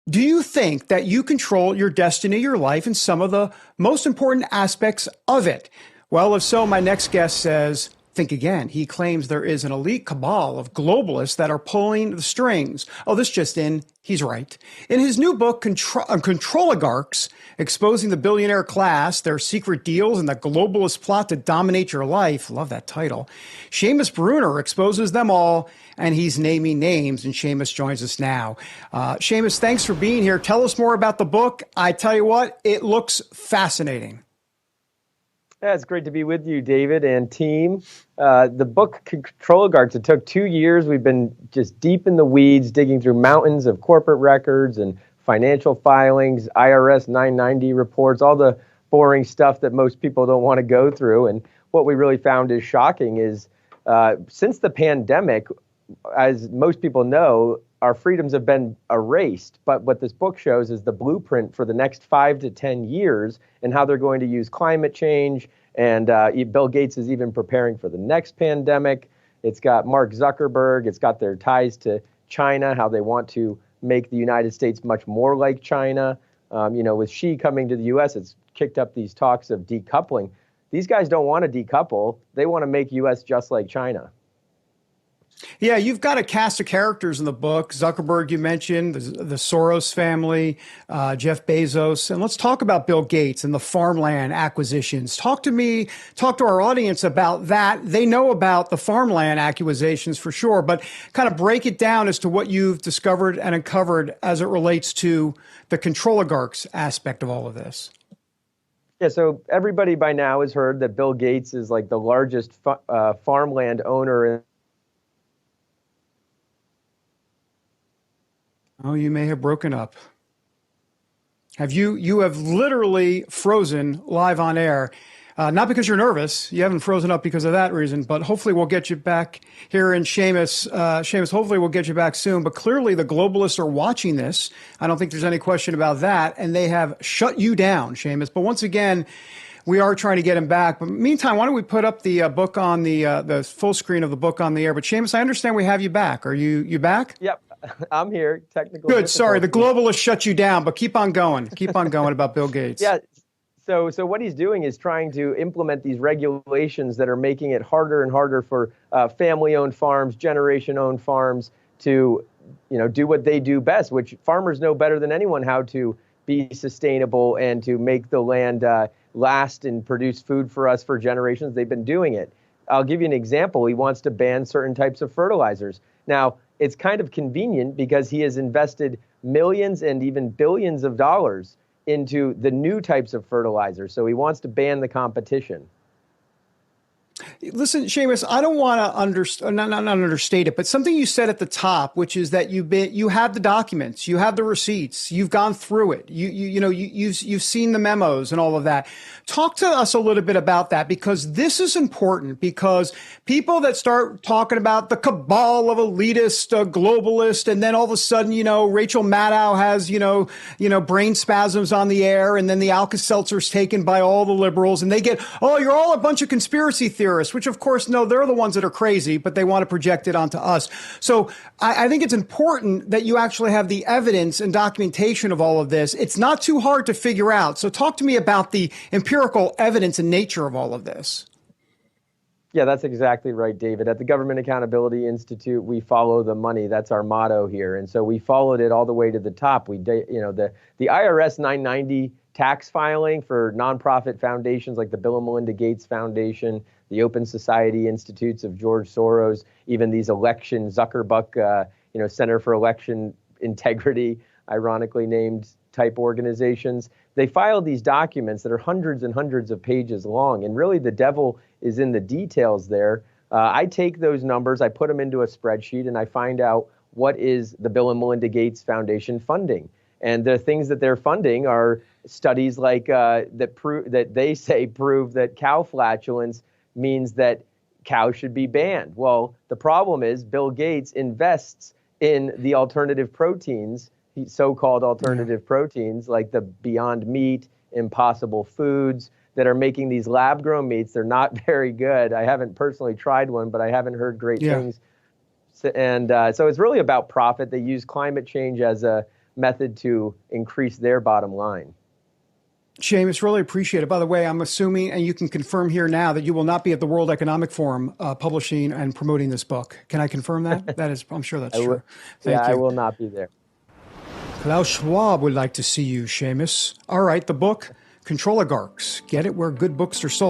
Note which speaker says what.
Speaker 1: Do you think that you control your destiny, your life, and some of the most important aspects of it? Well, if so, my next guest says, think again. He claims there is an elite cabal of globalists that are pulling the strings. Oh, this just in. He's right. In his new book, Controligarchs, Exposing the Billionaire Class, Their Secret Deals, and the Globalist Plot to Dominate Your Life, love that title, Sheamus Bruner exposes them all, and he's naming names, and Sheamus joins us now. Sheamus, thanks for being here. Tell us more about the book. I tell you what, it looks fascinating.
Speaker 2: Yeah, it's great to be with you, David and team. The book Controligarchs, it took 2 years. We've been just deep in the weeds, digging through mountains of corporate records and financial filings, IRS 990 reports, all the boring stuff that most people don't want to go through. And what we really found is shocking is since the pandemic, as most people know, our freedoms have been erased. But what this book shows is the blueprint for the next 5 to 10 years and how they're going to use climate change. And Bill Gates is even preparing for the next pandemic. It's got Mark Zuckerberg. It's got their ties to China, how they want to make the United States much more like China. With Xi coming to the U.S., it's kicked up these talks of decoupling. These guys don't want to decouple. They want to make U.S. just like China.
Speaker 1: Yeah, you've got a cast of characters in the book. Zuckerberg, you mentioned, the Soros family, Jeff Bezos. And let's talk about Bill Gates and the farmland acquisitions. Talk to our audience about that. They know about the farmland acquisitions for sure, but kind of break it down as to what you've discovered and uncovered as it relates to the Controligarchs aspect of all of this.
Speaker 2: Yeah, so everybody by now has heard that Bill Gates is like the largest farmland owner.
Speaker 1: Oh, you may have broken up. You have literally frozen live on air. Not because you're nervous. You haven't frozen up because of that reason, but hopefully we'll get you back here. And Sheamus, hopefully we'll get you back soon. But clearly the globalists are watching this. I don't think there's any question about that. And they have shut you down, Sheamus. But once again, we are trying to get him back. But meantime, why don't we put up the book on the full screen of the book on the air? But Sheamus, I understand we have you back. Are you back?
Speaker 2: Yep. I'm here. Technical.
Speaker 1: Good. Sorry, the globalists shut you down, but keep on going. Keep on going about Bill Gates.
Speaker 2: Yeah. So what he's doing is trying to implement these regulations that are making it harder and harder for family-owned farms, generation-owned farms to, do what they do best, which farmers know better than anyone how to be sustainable and to make the land last and produce food for us for generations. They've been doing it. I'll give you an example. He wants to ban certain types of fertilizers. Now, it's kind of convenient because he has invested millions and even billions of dollars into the new types of fertilizers. So he wants to ban the competition.
Speaker 1: Listen, Sheamus, I don't want to not understate it, but something you said at the top, which is that you have the documents, you have the receipts, you've gone through it, you've seen the memos and all of that. Talk to us a little bit about that, because this is important, because people that start talking about the cabal of elitist, globalist, and then all of a sudden, Rachel Maddow has, brain spasms on the air, and then the Alka-Seltzer's taken by all the liberals, and they get, oh, you're all a bunch of conspiracy theorists. Which, of course, no, they're the ones that are crazy, but they want to project it onto us. So I think it's important that you actually have the evidence and documentation of all of this. It's not too hard to figure out. So talk to me about the empirical evidence and nature of all of this.
Speaker 2: Yeah, that's exactly right, David. At the Government Accountability Institute, we follow the money. That's our motto here. And so we followed it all the way to the top. The IRS 990 tax filing for nonprofit foundations like the Bill and Melinda Gates Foundation, the Open Society Institutes of George Soros, even these election Zuckerbuck, Center for Election Integrity, ironically named type organizations. They filed these documents that are hundreds and hundreds of pages long. And really the devil is in the details there. I take those numbers, I put them into a spreadsheet, and I find out what is the Bill and Melinda Gates Foundation funding. And the things that they're funding are studies like that they say prove that cow flatulence means that cows should be banned. Well, the problem is Bill Gates invests in the alternative proteins, so-called alternative proteins like the Beyond Meat, Impossible Foods, that are making these lab-grown meats. They're not very good. I haven't personally tried one, but I haven't heard great things. And so it's really about profit. They use climate change as a method to increase their bottom line.
Speaker 1: Sheamus, really appreciate it. By the way, I'm assuming, and you can confirm here now, that you will not be at the World Economic Forum publishing and promoting this book. Can I confirm that? That is, I'm sure that's true. Thank you.
Speaker 2: I will not be there.
Speaker 1: Klaus Schwab would like to see you, Sheamus. All right, the book, Controligarchs. Get it where good books are sold.